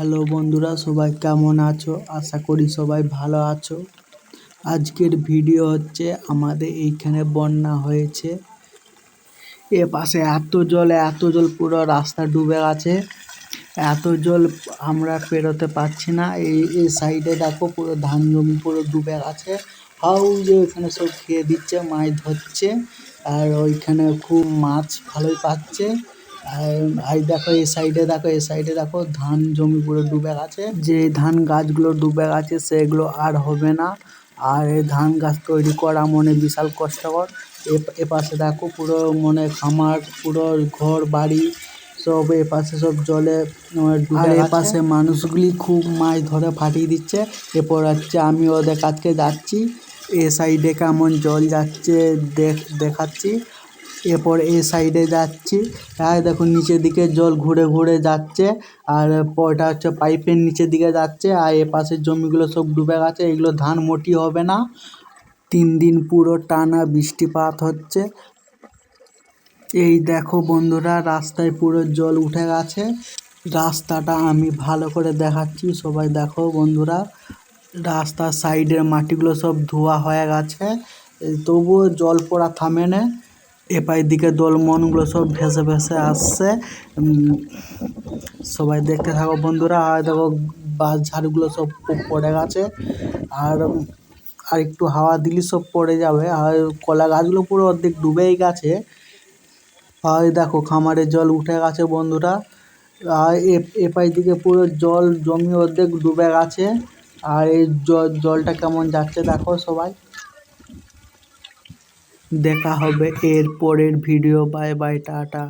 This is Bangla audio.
হ্যালো বন্ধুরা, সবাই কেমন আছো? আশা করি সবাই ভালো আছো। আজকের ভিডিও হচ্ছে আমাদের এইখানে বন্যা হয়েছে। এ পাশে এত জল পুরো রাস্তা ডুবে গেছে। এত জল আমরা পেরোতে পারছি না। এই সাইডে দেখো পুরো ধান জমি পুরো ডুবে গেছে। হাউ যে ওখানে সব খেয়ে দিচ্ছে, মাছ ধরছে। আর ওইখানে খুব মাছ ভালোই পাচ্ছে। আর দেখো এই সাইডে দেখো ধান জমি পুরো ডুবে গেছে। যে ধান গাছগুলো ডুবে গেছে সেগুলো আর হবে না। আর এই ধান গাছ তৈরি করা মনে বিশাল কষ্টকর। এপাশে দেখো পুরো মনে খামার, পুরো ঘর বাড়ি সব এপাশে সব জলে ডুবে গেছে। এপাশে মানুষগুলি খুব মাছ ধরে ফাটিয়ে দিচ্ছে। এরপর হচ্ছে আমি ওদের কাছকে যাচ্ছি, এ সাইডে কেমন জল যাচ্ছে দেখাচ্ছি। এরপর এই সাইডে যাচ্ছি, দেখো নিচের দিকে জল ঘুরে ঘুরে যাচ্ছে। আর ওটা হচ্ছে পাইপের নিচের দিকে যাচ্ছে। আর এপাশের জমিগুলো সব ডুবে গেছে, এগুলো ধান মোটি হবে না। 3 দিন পুরো টানা বৃষ্টিপাত হচ্ছে। এই দেখো বন্ধুরা, রাস্তায় পুরো জল উঠে গেছে। রাস্তাটা আমি ভালো করে দেখাচ্ছি, সবাই দেখো বন্ধুরা। রাস্তার সাইডের মাটিগুলো সব ধোয়া হয়ে গেছে, তবুও জল পড়া থামে না। এপাই দিকে দলমনগুলো সব ভেসে ভেসে আসছে। সবাই দেখতে থাকো বন্ধুরা। আর দেখো বাস ঝাড়গুলো সব পড়ে গেছে। আর একটু হাওয়া দিলে সব পড়ে যাবে। আর কলা গাছগুলো পুরো অর্ধেক ডুবেই গেছে। আর দেখো খামারে জল উঠে গেছে বন্ধুরা। আর এপাই দিকে পুরো জল জমি অর্ধেক ডুবে গেছে। আর এই জলটা কেমন যাচ্ছে দেখো সবাই। দেখা হবে এর পরের ভিডিও। Bye bye, tata.